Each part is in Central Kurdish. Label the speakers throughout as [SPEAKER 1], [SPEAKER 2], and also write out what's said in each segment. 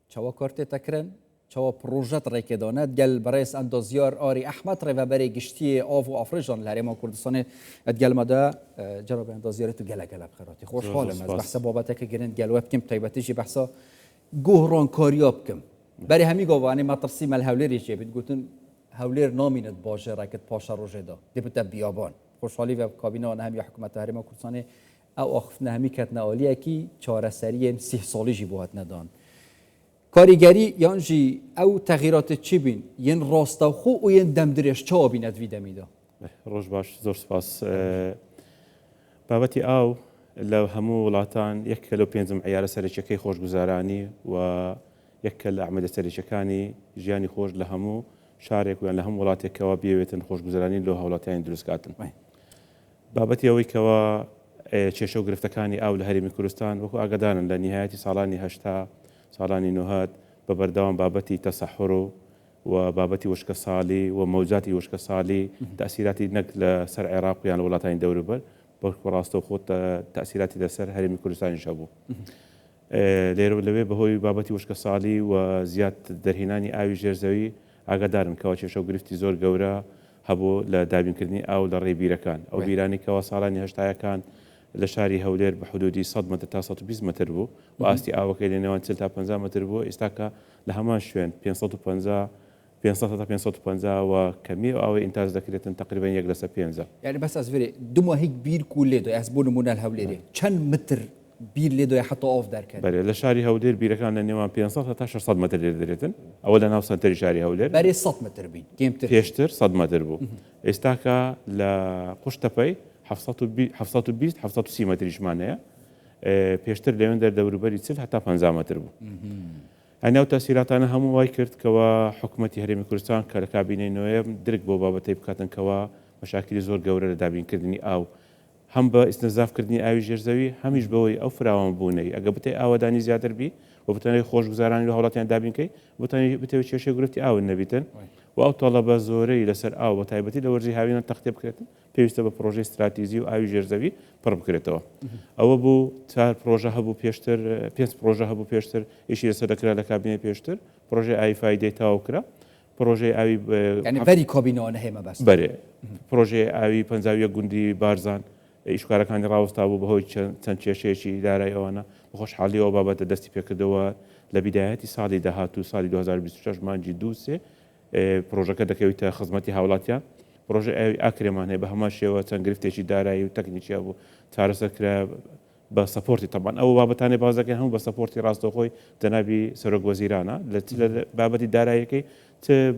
[SPEAKER 1] چوا کارت تکرن چوا پروژت ریکدانت گل برایس اندازیار آری احمد ری و برای گشتی آف و آفریجان لهرما کردستان ادگل مدا جناب اندازیار تو گله بخیراتی خوشحالم از بحث بابت که گرند گل وقت کم تایبتیجی بحثا گهران کاریاب کم برای همی گوانی ما ترسیم الهولری چه بید گوتن هولر نامینت باشه راکت پاشا روزه دا دبته بیابان خوشحالی و کابینه آن همی حکومت هرما کردستان او آخف نهمی کت نالیه کی چهار سری 30 سالی جی بوهات ندان کاریگری یانجی او تغییرات چی بین ین راستا خو و ین دمدرش چا بیند ویده میده
[SPEAKER 2] روش باش زور سپاس بابتی او لو همو ولاتان یک کلو پینزم عیار سرچکی خوش گزارانی و یک کل عمل سرچکانی جیانی خوش لهمو شارک و لهم ولاتی کوا بیویتن خوش گزارانی لو هولاتین دروس کاتن بابتی اوی کوا چشو گرفتکانی او لهرمی کوردستان وکو آگادارن لنهایتی سالانی هشتا سالانی نهاد ببردوام بابتی تصحر و بابتی وشك صالي وموجات وشك صالي تأثيرات نقل سر عراق يعني الولايتين دوري بر بركوراستو خود تأثيرات سر هرمي كردستان شابو ليرو لبي بهوي بابتی وشك صالي وزياد درهناني آوي جرزوي آقادارن كواچه شو گرفتی زور گورا هبو لدابين كردني او للريبيرا كان او بيراني كوا سالاني هشتايا كان لشاری هولێر بە حدودی 100 متر تا 120 متر بوو و ئاستی ئاوەکەی لە نێوان 40 تا 50 متر بوو ئێستاکە لە هەمان شوێن 550 تا 550 و کەمی ئەوەی ئینتاز دەکرێتن تقریبا 1 لەسەر 5
[SPEAKER 1] يعني بس أزفري دمو هيك بير كل ليدو يحسبون من الهوليري كم متر بير ليدو يحطوا أوف دار كان
[SPEAKER 2] بله لشاری هولێر بیرەکان لە نێوان 500 تا 600 متر دەرێتن ئەوە لە ناو سنتەری شاری هولێر
[SPEAKER 1] بري 100 متر بين كيمتر
[SPEAKER 2] پێشتر 100 متر بوو ئێستاکە لە قوشتەپەی 720 متریشمانەیە پێشتر لەوێن دەردەوروبەری 40 هەتا 50 متر بوو ئەناو تەسیراتانە هەموو وای کرد کەوا حکوومەتی هەرێمی کوردستان کە لە کابینەی نوێ درک بۆ بابەتەی بکاتن کەوا مەشاکلی زۆر گەورە لە دابینکردنی ئاو هەم بە ئیسنزافکردنی ئاوی ژێرزەوی هەمیش بەوەی ئەو فراوان بوونەی ئەگە بتێ ئاوەدانی زیاتر بی و بتەنەی خۆشگوزارانی لە وڵاتیان دابینکەی بتەوێت کێشەی گرفتی ئاون نەبیتن و ئەو تەڵەبە زۆرەی لەسەر ئاو بە تایبەتی لە وەرزی هاوینە تەختێ بکرێتن پێویستە بە پرۆژەی استراتیزی و ئاوی ژێرزەوی پڕ بکرێتەوە ئەوە بوو 4 پرۆژە هەبوو پێشتر 5 پرۆژە هەبوو پێشتر ئیشی لەسەر دەکرا لە کابینەی پێشتر پرۆژەی ئاوی فایدەی تاوا کرا پرۆژەی ئاوی
[SPEAKER 1] يعني بري كابينة هەمە بەس
[SPEAKER 2] بەرێ پرۆژەی ئاوی 50 گوندی بارزان ئیشکارەکانی ڕاوەستا بوو بەهۆی چەند کێشەیەکی دارای ئەوانە بەخۆشحاڵیەوە بابەتە دەستی پێکردەوە لە بیدایەتی ساڵی داهاتوو ساڵی 2026 مانجی 2 پرۆژەکە دەکەوێتە خزمەتی هاوڵاتیان پرۆژە ئاوی ئاکرێمان هەیە بە هەمان شێوە چەند گرفتێکی دارایی و تەکنیکیا بوو چارەسەرکرا بە سەپۆرتی تەبان ئەو بابەتانێ باز دەکەن هەموو بە سەپۆرتی ڕاستەوخۆی جەنابی سەرۆک وەزیرانە لە بابەتی داراییەکەی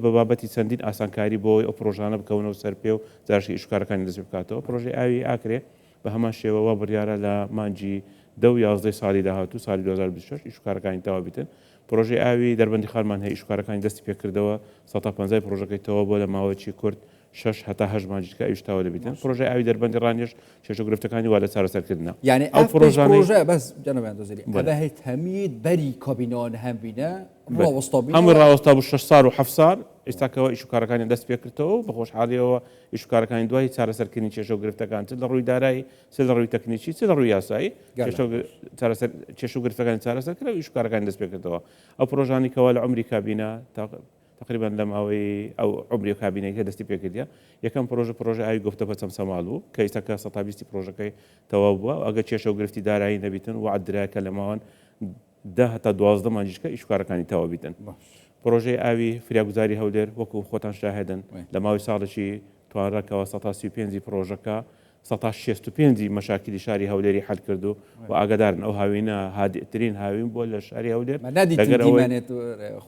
[SPEAKER 2] بە بابەتی چەندین ئاسانکاری بۆی ئەو پرۆژانە بکەونەوە سەر پێ و جارشی ئیشکارەکانی دەست بکاتەوە پرۆژەی ئاوی ئاکرێ بە هەمان شێوەوە بڕیارە لە مانجی 11 ساڵی داهاتوو ساڵی 2026 ئیشکارەکانی تەواو بیتن پرۆژەی ئاوی دەربەندی خارمان هەیە ئیشکارەکانی دەستی پێکردەوە 150 پرۆژەکەیتەوە بۆ لە ماوەیەکی کورت 6 هەتا 8 مانجیکە ئیشتاوە دەبیتن پرۆژەی ئاوی دەربەندی ڕانیش شێشە گرفتەکانی وا لە چارەسەرکردنە
[SPEAKER 1] يعني ئەو پرۆژە بەس جەناب ئەندازیری ئەبە هەیت هەمید بەری کابینەوان هەم بینە ڕاوەستا
[SPEAKER 2] هەموو ڕاوەستا بوو 6 ساڵ و 7 ساڵ ئێستاکەوە ئیشکارەکانی دەست پێکردەوە بە خۆشحاڵیەوە ئیشکارەکانی دوای چارەسەرکردنی کێشە و گرفتەکان چ لە ڕووی دارایی چ لە ڕووی تەکنیکی چ لە ڕووی یاسایی کێشە و گرفتەکانی چارەسەرکرد و ئیشکارەکانی دەست پێکردەوە ئەو پرۆژانی کەوا لە عمری کابینە تقریبا لە ماوەی ئەو عمری کابینەیە دەستی پێکردیا یەکەم پرۆژە ئاوی گفتەپە چەند سەماڵ بوو کە ئێستاکە 120 پرۆژەکەی تەواو بووە ئەگە کێشە و گرفتی دارایی نەبیتن و عەدرایکە لە ماوەن 10 هەتا 12 مانجیکە ئیشکارەکانی تەواو بیتن پرۆژەی ئاوی فریاگوزاری هەولێر وەکو خۆتان شاهدن لە ماوەی ساڵێکی توانڕەکەوە 135 پرۆژەکە 165 مەشاکلی شاری هەولێری حەل کردو و ئاگادارن ئەو هاوینە هادئترین هاوین بۆ لە شاری هەولێر لەگەر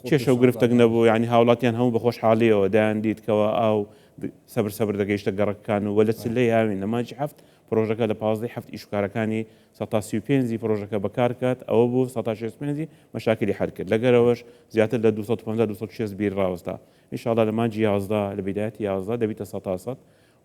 [SPEAKER 2] کێشە و گرفتەک نەبوو یعنی هاوڵاتیان هەموو بە خۆشحاڵیەوە دایان دیتکەوە ئاو سەبر دەگەیشتە گەڕەکان و وەلە چلەی هاوین لە مانجی هەفت پرۆژەکە لە 15 ئیشکارەکانی 135 پرۆژەکە بەکارکات ئەوە بوو 165 مەشاکلی حەل کرد لەگەرەوەش زیاتر لە 250 بیر ڕاوەستا ئینشاءڵڵا لە مانجی 11 لە بیدایەتی 11 دەبیتە 100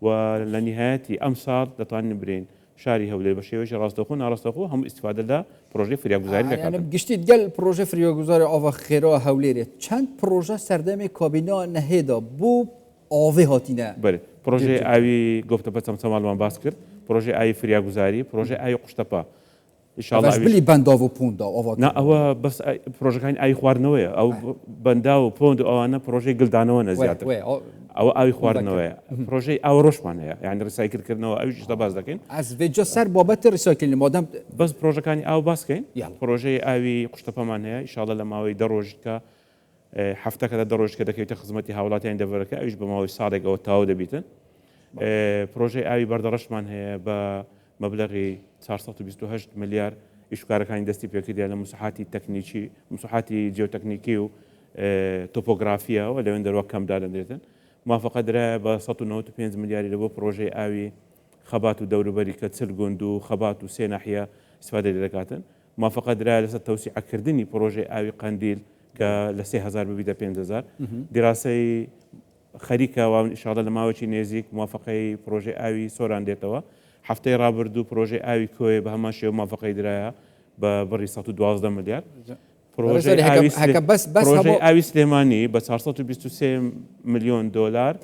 [SPEAKER 2] و لە نهایەتی ئەم ساڵ دەتوانین برین شاری هەولێر بە شێوەیەکی ڕاستەوخۆ ناڕاستەوخۆ هەموو ئیستیفادە لە پرۆژەی فریاگوزاری دەکات
[SPEAKER 1] گشتیت گەل پرۆژە فریاگوزاری ئاوا خێرا هەولێرێت چەند پرۆژە سەردەمی کابینە نەهێدا بوو ئاوێ هاتینە
[SPEAKER 2] بەێ پرۆژەی ئاوی گفتەپە چەمچەماڵمان باس کرد پرۆژەی ئاوی فریاگوزاری پرۆژەی ئاوی قوشتەپە ان شاء الله
[SPEAKER 1] بلی بەنداو و پوندا ئەوە
[SPEAKER 2] نا ئەوە بەس پرۆژەکانی ئاوی خواردنەوەیە ئەو بەندا و پۆند ئەوانە پرۆژەی گلدانەوە نەزیاتر ئەوە ئاوی خواردنەوەیە پرۆژەی ئاو ڕۆژمان هەیە یعنی ڕسایکردکردنەوە ئەویش شتە باز دەکەین
[SPEAKER 1] ئەسێجا سەر بابەتی ڕیساکردنی مادەم
[SPEAKER 2] بەس پرۆژەکانی ئاو باسکەین پرۆژەی ئاوی قوشتەپەمان هەیە ئینشاڵڵا لە ماوەی دە ڕۆژکە هەفتەکەدا دە ڕۆژکە دەکەوێتە خزمەتی هاوڵاتیان دەڤەرەکە ئەویش بە ماوەی ساڵێکەوە تاو دەبیتن پرۆژەی ئاوی بەردەڕەشمان هەیە بە مەبلەغی 428 ملیار ئیشکارەکانی دەستی پێکردیان لە مساحاتی تەکنیکی مساحاتی جیۆتەکنیکی و تۆپۆگرافیەوە لەوێن دەروە کەمدا دەدرێتن موافقە درایە بە 195 ملیاری لە بۆ پرۆژەی ئاوی خەبات و دەوروبەری کە چل گوند و خەبات و سێ ناحیە استفادە دەکاتن موافقە درایە لەسەر تەوسیعکردنی پرۆژەی ئاوی قەندیل کە لە 3000 ببیتە 5000 دیراسەی خەریکەوە ئینشاڵڵا لە ماوەی نێزیک موافقەی پرۆژەی ئاوی سۆران دێتەوە هەفتەی ڕابردوو پرۆژەی ئاوی کۆی بە هەمان شێوە موافقەی درایە بە بڕی 112 ملیار پرۆژەی ئاوی سلێمانی بە 423 میلیۆن دلار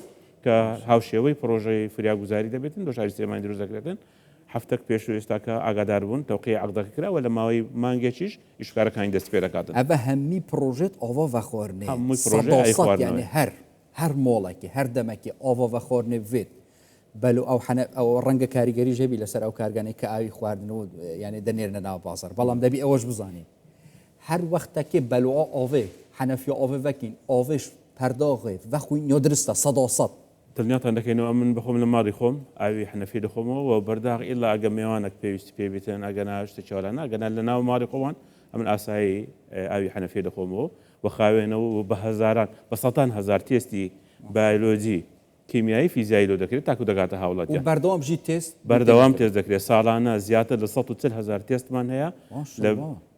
[SPEAKER 2] کە هاوشێوەی پرۆژەی فریاگوزاری دەبێتن بە شاری سلێمانی دروست دەکرێتن هەفتەک پێش و ئێستاکە ئاگادار بوون تەوقیع عەقدەکە کراوە لە ماوەی مانگێکیش ئیشکارەکانی دەست پێ دەکاتن
[SPEAKER 1] ئەvە هەمووی پرۆژێت ئاوا ڤەخواردنێ یعنی هەر مۆڵێکی هەر دەمەکی ئاوا ڤەخواردنێ بێت بەلو ئەو ڕەنگە کاریگەری ژەبی لەسەر ئەو کارگانەی کە ئاوی خواردنەوە یعنی دەنێرنە ناو بازار بەڵام دەبی ئەوەش بزانین هەر وەختەکێ بەلوە ئاوێ حەنەفی ئاوێ vەکین ئاوێش پەرداغێ vەخوین یا درستە 100
[SPEAKER 2] دڵنیاتان دەکەینەوە من بخۆم لە ماڵی خۆم ئاوی حەنەفی دەخۆمەوە و بەرداغ ئیلا ئەگە میوانێک پێویستی پێ بێتن ئەگەنا شتێکیوانە ئەگەنا لە ناو ماڵی خۆوان ئەمن ئاسایی ئاوی حەنەفی دەخۆمەوە و خاوێنەوە و بە هەزاران بە سەدان هەزار تێستی بایۆلۆجی کیمیایی فیزیایی لۆ دەکرێت تاکو دەگاتە هاوڵاتیان
[SPEAKER 1] بەردەوامژی تێست
[SPEAKER 2] بەردەوام تێست دەکرێت ساڵانە زیاتر لە 140 هزار تێستمان هەیە لە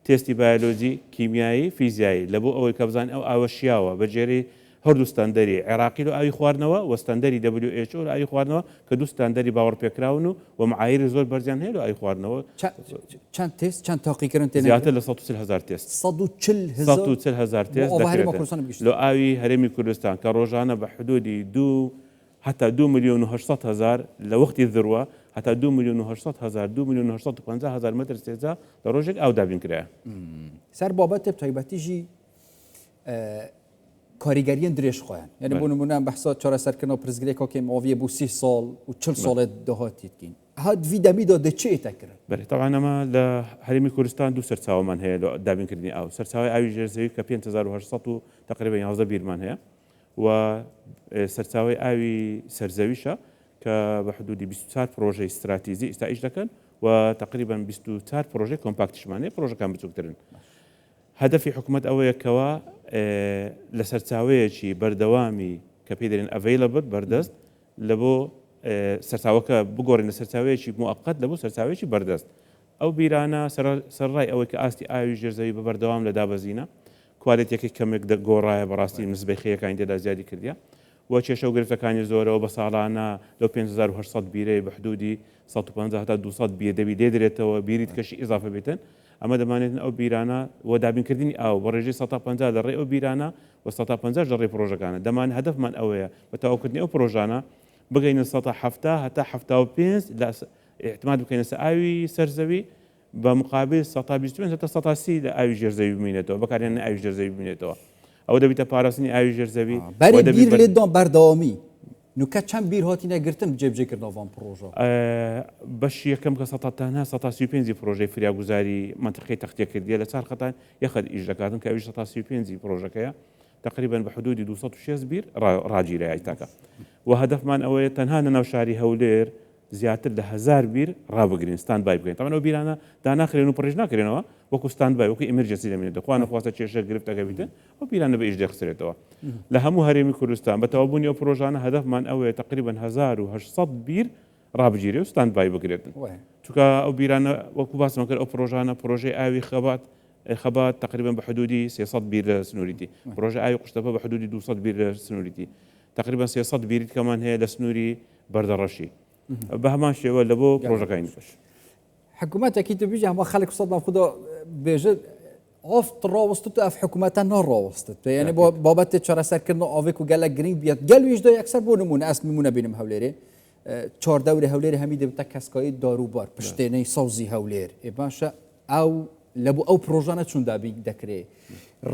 [SPEAKER 2] تێستی بایۆلۆجی کیمیایی فیزیایی لە بۆ ئەوەی کە بزانین ئەو ئاوە شیاوە بەجێری هەردوو ستاندەری عێراقی و ئاوی خواردنەوە و ستاندەری WHO لە ئاوی خواردنەوە کە دوو ستاندەری باوەڕپێکراون و معایری زۆر بەرزیان هەیە لە ئاوی خواردنەوە
[SPEAKER 1] چەند تێست چەند تاقیکردن تێنێت
[SPEAKER 2] زیاتر لە 140 هزار تێست
[SPEAKER 1] 140
[SPEAKER 2] هزار تێست دەکرێت لە ئاوی هەرێمی کوردستان کە ڕۆژانە بە حدودی حتى 2 مليون و800 هزار لوقت الذروة حتى 2 مليون و800 هزار 2 مليون و850 هزار متر استهزاء لروجك أو دابين كراه
[SPEAKER 1] سر بابت بتایبەتیژی کاریگەریان درێژ خۆیان یعنی بۆ نمونە بەحسا چارەسەرکردنەوە پرزگرێکا کە ماویە بۆ 30 ساڵ و 40 ساڵێت داهاتیتکەین هات ویدەمیدا دەچێتە کرد
[SPEAKER 2] بەێ طبعا ئەمە لە هەرێمی کوردستان دوو سەرچاوەمان هەیە لە دابینکردنی ئاو سەرچاوی ئاوی ژێرزەوی کە 5800 و تقریبا 11 بیرمان هەیە و سەرچاوی ئاوی سەرزەویشە کە بە حدودی 24 پرۆژەی استراتیزی ئێستا ئیش دەکەن و تقریبا 24 پرۆژەی کۆمپاکتیشمانەیە پرۆژەکان بچووکترن هەدەفی حکوومەت ئەوەیەکەوە لە سەرچاوەیەکی بەردەوامی کە پێی دەرێن ئەڤیلەبل بەردەست لە بۆ سەرچاوەکە بگۆڕین لە سەرچاوەیەکی موقت لە بۆ سەرچاوێکی بەردەست ئەو بیرانە سەرڕای ئەوەی کە ئاستی ئاوی ژێرزەوی بە بەردەوام لە دابەزینە کوالێتێکی کەمێک دەگۆڕایە بەڕاستی نسبەی خەیەکانی تێدا زیادی کردیا و کێشە و گرفتەکانی زۆرەوە بە ساڵانە لەو 5800 بیرەی بە حدودی 150 تا 200 بیردەبی دێدرێتەوە بیریت کەشی ئیزافە بێتن ئەمە دەمانێتن ئەو بیرانە و دابینکردنی ئاو بە ڕێژەی 150 لە ڕێ ئەو بیرانە و 150 لە ڕێ پرۆژەکانە دەمان هەدفمان ئەوەیە بە تەواوکردنی ئەو پرۆژانە بگەینە 170 هەتا 75 لە احتمال بکەینە سەر ئاوی سەرزەوی بمقابل 125 هەتا 130 لە ئاوی ژێرزەوی بمینێتەوە بەکارهێنانی ئاوی ژێرزەوی بمینێتەوە ئەو دەبیتە پاراستنی ئاوی ژێرزەوی
[SPEAKER 1] بەری بیر لێدان بەردەوامی نوکە چەند بیر هاتی نەگرتم جێبجێکردنەوەم پرۆژە
[SPEAKER 2] بەشی یەکەم کە 135 پرۆژەی فریاگوزاری منتقەی تەختیەکردیە لە چار خەتان یەخەت ئیش دەکاتن کە ئەویش 135 پرۆژەکەیە تقریبا بە حدودی 206 بیر ڕاگیرەیە تاکە و هەدفمان ئەوەیە تەنها لە ناو شاری هەولێر زیاتر لە 1000 بیر ڕابگرین ستاند بای بکەین تەمەەوە بیرانە داناخرێن و پڕێژ ناکرێنەوە وەکو ستاند بای وەکو ئیمرجنسی دەمێنێت دەخوا نەخواستە کێشە گرفتەکە بیتن ئەو بیرانە بە ئیش دەخسرێتەوە لە هەموو هەرێمی کوردستان بە تەوابوونی ئەو پرۆژانە هەدفمان ئەوەیە تقریبا 1800 بیر ڕابگیرێ و ستاند بای بگرێتن چونکە ئەو بیرانە وەکو باسمان کرد ئەو پرۆژانە پرۆژەی ئاوی خەبات تقریبا بە حدودی 300 بیر سنووریتی پرۆژە ئاوی قوشتەپە بە حدودی 200 بیر سنووریتی تقریبا 300 بیریت کەمان هەیە لە سنووری بەردەڕەشی بە هەمان شێوە لە بۆ پرۆژەکانی باش
[SPEAKER 1] حکوومەتێکی تو بیژە هەمە خەڵک سەدان خوددا بێژێت ئافت ڕاوەستت ئەف حکوومەتە ناڕاوەستت یعنی بۆ بابەتێک چارەسەرکردن ئاوێک و گەلە گرنگ بیت گەلویشدا یەکسەر بۆ نمونە ئەس میمونە بینم هەولێرێ چواردەوری هەولێری هەمی دەبتە کەسکایی داروبار پشتێنەی سەوزی هەولێر ێ باشە ئاو لە بۆ ئەو پرۆژانە چون دابی دەکرێت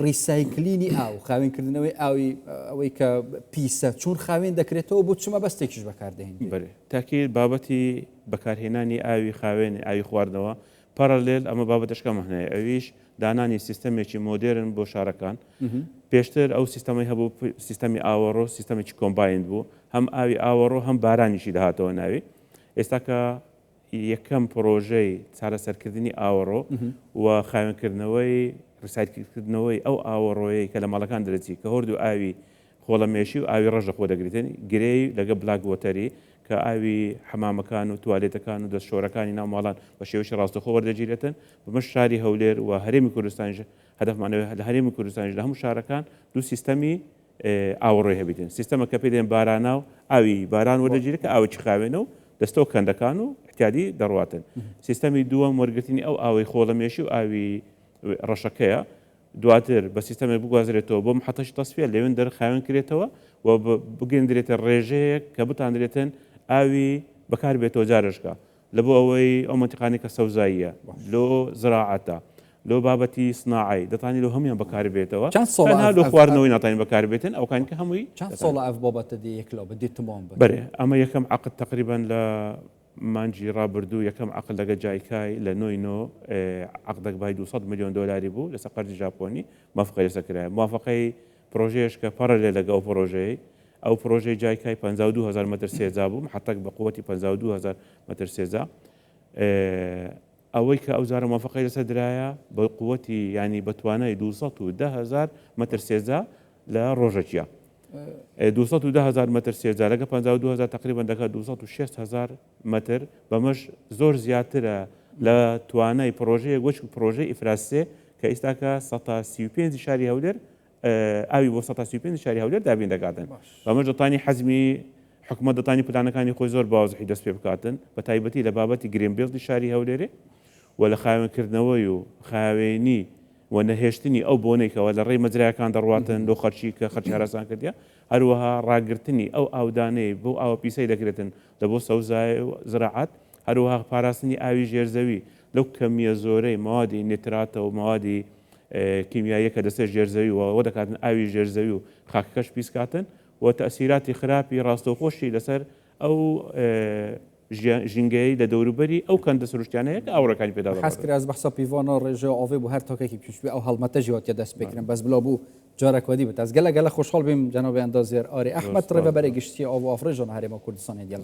[SPEAKER 1] ریسایکلینی ئاو خاوێنکردنەوەی ئەوەی کە پیسە چون خاوێن دەکرێتەوە بۆ چمە بەستێکیش بەکاردێن
[SPEAKER 2] بەێ تاکی بابەتی بەکارهێنانی ئاوی خاوێن ئاوی خواردنەوە پارالێل ئەمە بابەتشکەمە هەیە ئەویش دانانی سیستەمێکی مۆدرن بۆ شارەکان پێشتر ئەو سیستەمی هەبوو سیستەمی ئاوەڕۆ سیستەمێکی کۆمبایند بوو هەم ئاوی ئاوەڕۆ هەم بارانیشی داهاتەوە ناوی ئێستا کە یەکەم پرۆژەی چارەسەرکردنی ئاوەڕۆ و خاوێنکردنەوەی ڕسایدکردنەوەی ئەو ئاوەڕۆیی کە لە ماڵەکان دەرەچی کە هۆرد و ئاوی خۆڵەمێشی و ئاوی ڕەژە خۆ دەگرێتن گرەی لەگە بلاک وۆتەری کە ئاوی حەمامەکان و توالێتەکان و دەستشۆرەکانی ناو ماڵان بە شێوەی ڕاستەخۆ وەردەگیرێتن بەمە شاری هەولێر و هەرێمی کوردستانیش هەدەفمانەوە لە هەرێمی کوردستانیش لە هەموو شارەکان دوو سیستەمی ئاوەڕۆی هەبیتن سیستەمە کە پێ دێن بارانە و ئاوی باران وەردەگیرێت کە ئاوی خاوێنە و دەستەوە کەندەکان و احتیادی دەڕواتن سیستەمی دووەم وەرگرتنی ئەو ئاوی خۆڵەمێشی و ئاوی ڕەشەکەیە دواتر بە سیستەمێک بگوازرێتەوە بۆ محەتەش تەسفیە لەوێن دەرخاوێن کرێتەوە و بگەندرێتە ڕێژەیەک کە بتانرێتن ئاوی بەکار بێتەوە جارشکە لە بۆ ئەوەی ئەو منتیقانی کە سەوزاییە لۆ زراعەتە لۆ بابەتی سناعی دەتانی لە هەمویان بەکار بێتەوە لە خواردنەوەی ناتانی بەکاربێتن ئەوکان کە هەمووی
[SPEAKER 1] چەند ساڵە ئەف بابەتە دی یەکلۆ بەدێتمام
[SPEAKER 2] بەێ ئەمە یەکەم عقد تقریبا لە مانجی ڕابردوو یەکەم عقل لەگە جایکای لە نۆینۆ عقدێک بای 200 میلیۆن دلاری بوو لەسەر قەرزی ژاپۆنی مافقی لەسەرکرایە موافقەی پرۆژەیەش کە پەڕەلێ لەگە ئەو پرۆژەیە ئەو پرۆژەی جایکای 52,000 متر سێجا بوو حتەک بە قووەتی 52,000 متر سێجا ئەوەی کە ئەو زارە موافقەی لەسەر درایە بە قووەتی ینی بەتوانای 210,000 متر سێجا لە ڕۆژەکیە 210,000 متر سێجا لەگە 52,000 تقریبا دەکات 206,000 متر بەمەش زۆر زیاترە لە توانای پرۆژەیە گوچ پرۆژەی ئیفراسێ کە ئێستاکە 135 شاری هەولێر ئاوی بۆ 135 شاری هەولێر دابین دەکاتن بەمەش دەتانی حەزمی حکومەت دەتانی پلانەکانی خۆی زۆر بازحی دەست پێ بکاتن بە تایبەتی لە بابەتی گرینبیلدی شاری هەولێرێ و لە خاوێنکردنەوەی و خاوێنی و نەهێشتنی ئەو بۆنێکەوە لە ڕێی مەجرایەکان دەڕواتن لۆ خەرچی کە خەرچی هەراسان کردیا هەروەها ڕاگررتنی ئەو ئاودانەی بۆ ئاوە پیسەی دەکرێتن لە بۆ سەوزای زراعات هەروەها پاراستنی ئاوی ژێرزەوی لەو کەمیە زۆرەی موادی نێتراتە و موادی کیمیایی کە دەسێ ژێرزەوی وەوە دەکاتن ئاوی ژێرزەوی و خاکەکەش پیسکاتن و تەسیراتی خراپی ڕاستەوخۆشی لەسەر ئەو ژینگەی لە دەوروبەری ئەو کەندە سروشتیانەیە کە ئاوڕەکانی پێدا
[SPEAKER 1] حەسکراز بەحسە پیڤۆنە ڕێژە ئۆڤێ بوو هەر تۆکێکی پێشوی ئەو هەڵمەتە ژیوەتە دەست پێکردن بەس بڵاو بوو جارێکوەدی بێت ئەس گەلە خۆشحاڵ بیم جەنەبێ ئەندازێر ئاری ئەحمەد ڕێبەرێ گشتی ئەو ئافرێژۆن هەرێمە کوردستانی دیال